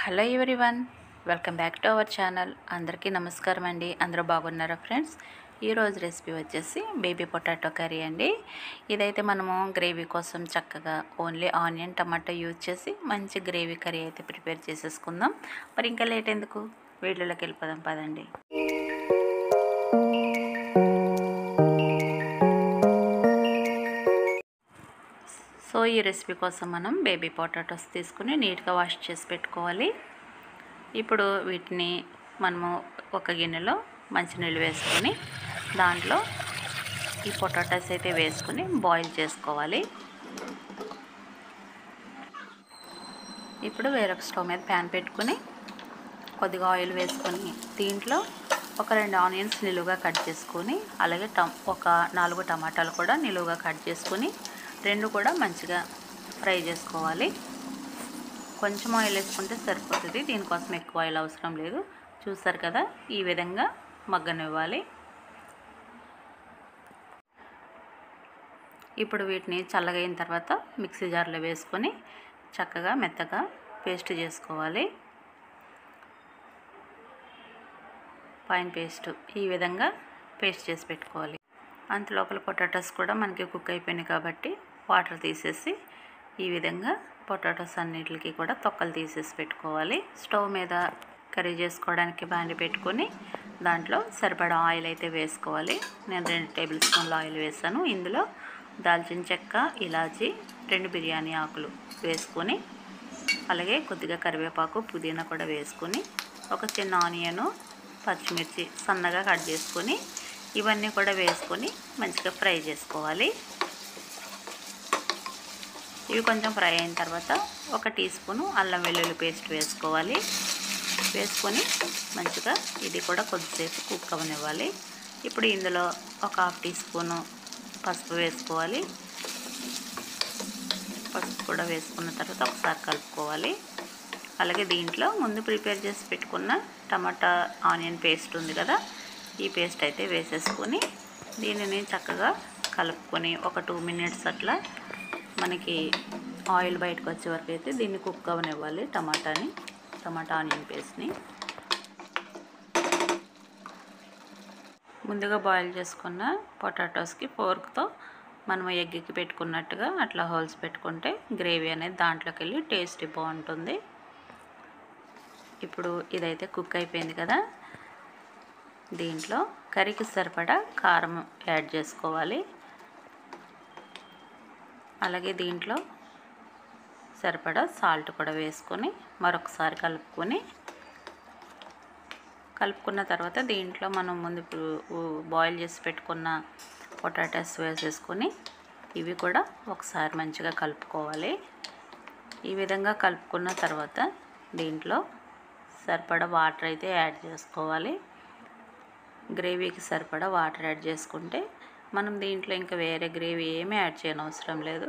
Hello everyone, welcome back to our channel. అందరికీ నమస్కారం అండి. అందరూ బాగున్నారా ఫ్రెండ్స్? ఈరోజు రెసిపీ వచ్చేసి బేబీ పొటాటో కర్రీ అండి. ఇదైతే మనము గ్రేవీ కోసం చక్కగా ఓన్లీ ఆనియన్ టమాటో యూజ్ చేసి మంచి గ్రేవీ కర్రీ అయితే ప్రిపేర్ చేసేసుకుందాం. మరి ఇంకా లేట్ ఎందుకు, వీడియోలోకి వెళ్ళిపోదాం పదండి. సో ఈ రెసిపీ కోసం మనం బేబీ పొటాటోస్ తీసుకుని నీట్గా వాష్ చేసి పెట్టుకోవాలి. ఇప్పుడు వీటిని మనము ఒక గిన్నెలో మంచినీళ్ళు వేసుకొని దాంట్లో ఈ పొటాటోస్ అయితే వేసుకొని బాయిల్ చేసుకోవాలి. ఇప్పుడు వేరొక స్టవ్ మీద ప్యాన్ పెట్టుకొని కొద్దిగా ఆయిల్ వేసుకొని దీంట్లో ఒక 2 ఆనియన్స్ నిలువుగా కట్ చేసుకొని, అలాగే ఒక 4 టమాటాలు కూడా నిలువుగా కట్ చేసుకొని 2 కూడా మంచిగా ఫ్రై చేసుకోవాలి. కొంచెం ఆయిల్ వేసుకుంటే సరిపోతుంది, దీనికోసం ఎక్కువ ఆయిల్ అవసరం లేదు. చూసారు కదా, ఈ విధంగా మగ్గనివ్వాలి. ఇప్పుడు వీటిని చల్లగైన తర్వాత మిక్సీ జార్లో వేసుకొని చక్కగా మెత్తగా పేస్ట్ చేసుకోవాలి. ఫైన్ పేస్ట్ ఈ విధంగా పేస్ట్ చేసి పెట్టుకోవాలి. అంతలోపల పొటాటోస్ కూడా మనకి కుక్ అయిపోయినాయి కాబట్టి వాటర్ తీసేసి ఈ విధంగా పొటాటోస్ అన్నిటికి కూడా తొక్కలు తీసేసి పెట్టుకోవాలి. స్టవ్ మీద కర్రీ చేసుకోవడానికి బాండి పెట్టుకొని దాంట్లో సరిపడా ఆయిల్ అయితే వేసుకోవాలి. నేను 2 టేబుల్ స్పూన్ల ఆయిల్ వేసాను. ఇందులో దాల్చిన చెక్క, ఇలాచి, 2 బిర్యానీ ఆకులు వేసుకొని, అలాగే కొద్దిగా కరివేపాకు, పుదీనా కూడా వేసుకొని, ఒక చిన్న ఆనియను, పచ్చిమిర్చి సన్నగా కట్ చేసుకొని ఇవన్నీ కూడా వేసుకొని మంచిగా ఫ్రై చేసుకోవాలి. ఇవి కొంచెం ఫ్రై అయిన తర్వాత ఒక టీ స్పూను అల్లం వెల్లుల్లి పేస్ట్ వేసుకోవాలి. వేసుకొని మంచిగా ఇది కూడా కొద్దిసేపు కుక్ అవ్వనివ్వాలి. ఇప్పుడు ఇందులో ఒక 1/2 టీ స్పూను పసుపు వేసుకోవాలి. పసుపు కూడా వేసుకున్న తర్వాత ఒకసారి కలుపుకోవాలి. అలాగే దీంట్లో ముందు ప్రిపేర్ చేసి పెట్టుకున్న టమాటా ఆనియన్ పేస్ట్ ఉంది కదా, ఈ పేస్ట్ అయితే వేసేసుకొని దీనిని చక్కగా కలుపుకొని ఒక 2 మినిట్స్ అట్లా మనకి ఆయిల్ బయటకు వచ్చే వరకు అయితే దీన్ని కుక్ అవ్వనివ్వాలి. టమాటా ఆనియన్ పేస్ట్ని ముందుగా బాయిల్ చేసుకున్న పొటాటోస్కి ఫోర్క్తో మనం ఎగ్కి పెట్టుకున్నట్టుగా అట్లా హోల్స్ పెట్టుకుంటే గ్రేవీ అనేది దాంట్లోకి వెళ్ళి టేస్టీ బాగుంటుంది. ఇప్పుడు ఇదైతే కుక్ అయిపోయింది కదా, దీంట్లో కర్రీకి సరిపడా కారం యాడ్ చేసుకోవాలి. అలాగే దీంట్లో సరిపడా సాల్ట్ కూడా వేసుకొని మరొకసారి కలుపుకున్న తర్వాత దీంట్లో మనం ముందు బాయిల్ చేసి పెట్టుకున్న పొటాటోస్ వేసేసుకొని ఇవి కూడా ఒకసారి మంచిగా కలుపుకోవాలి. ఈ విధంగా కలుపుకున్న తర్వాత దీంట్లో సరిపడా వాటర్ అయితే యాడ్ చేసుకోవాలి. గ్రేవీకి సరిపడా వాటర్ యాడ్ చేసుకుంటే మనం దీంట్లో ఇంకా వేరే గ్రేవీ ఏమీ యాడ్ చేయనవసరం లేదు.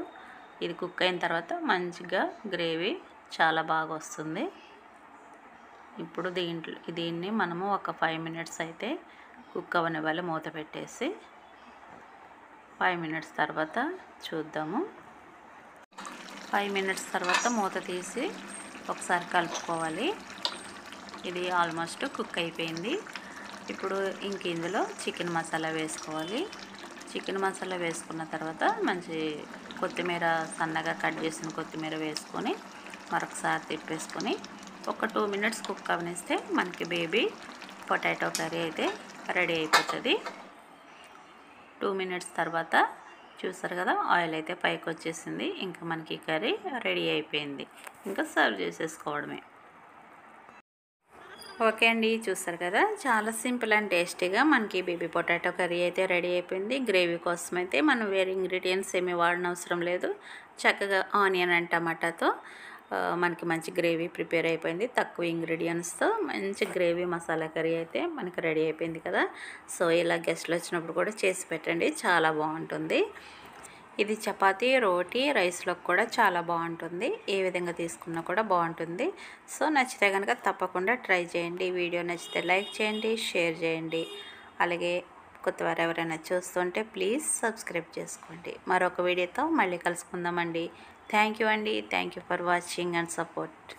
ఇది కుక్ అయిన తర్వాత మంచిగా గ్రేవీ చాలా బాగా వస్తుంది. ఇప్పుడు దీన్ని మనము ఒక 5 మినిట్స్ అయితే కుక్ అవ్వనివ్వాలి మూత పెట్టేసి. 5 మినిట్స్ తర్వాత చూద్దాము. 5 మినిట్స్ తర్వాత మూత తీసి ఒకసారి కలుపుకోవాలి. ఇది ఆల్మోస్ట్ కుక్ అయిపోయింది. ఇప్పుడు ఇంక ఇందులో చికెన్ మసాలా వేసుకోవాలి. చికెన్ మసాలా వేసుకున్న తర్వాత మంచి కొత్తిమీర, సన్నగా కట్ చేసిన కొత్తిమీర వేసుకొని మరొకసారి తిప్పేసుకొని ఒక 2 మినిట్స్ కుక్ అవనిస్తే మనకి బేబీ పొటాటో కర్రీ అయితే రెడీ అయిపోతుంది. 2 మినిట్స్ తర్వాత చూసారు కదా, ఆయిల్ అయితే పైకి వచ్చేసింది. ఇంకా మనకి కర్రీ రెడీ అయిపోయింది. ఇంకా సర్వ్ చేసేసుకోవడమే. ఓకే అండి, చూస్తారు కదా, చాలా సింపుల్ అండ్ టేస్టీగా మనకి బేబీ పొటాటో కర్రీ అయితే రెడీ అయిపోయింది. గ్రేవీ కోసం అయితే మనం వేరే ఇంగ్రీడియంట్స్ ఏమీ వాడనవసరం లేదు. చక్కగా ఆనియన్ అండ్ టమాటాతో మనకి మంచి గ్రేవీ ప్రిపేర్ అయిపోయింది. తక్కువ ఇంగ్రీడియంట్స్తో మంచి గ్రేవీ మసాలా కర్రీ అయితే మనకి రెడీ అయిపోయింది కదా. సో ఇలా గెస్ట్లు వచ్చినప్పుడు కూడా చేసి పెట్టండి, చాలా బాగుంటుంది. ఇది చపాతీ, రోటీ, రైస్లోకి కూడా చాలా బాగుంటుంది. ఏ విధంగా తీసుకున్నా కూడా బాగుంటుంది. సో నచ్చితే కనుక తప్పకుండా ట్రై చేయండి. వీడియో నచ్చితే లైక్ చేయండి, షేర్ చేయండి. అలాగే కొత్తవారు ఎవరైనా చూస్తుంటే ప్లీజ్ సబ్స్క్రైబ్ చేసుకోండి. మరొక వీడియోతో మళ్ళీ కలుసుకుందామండి. థ్యాంక్ యూ అండి. Thank you for watching and support.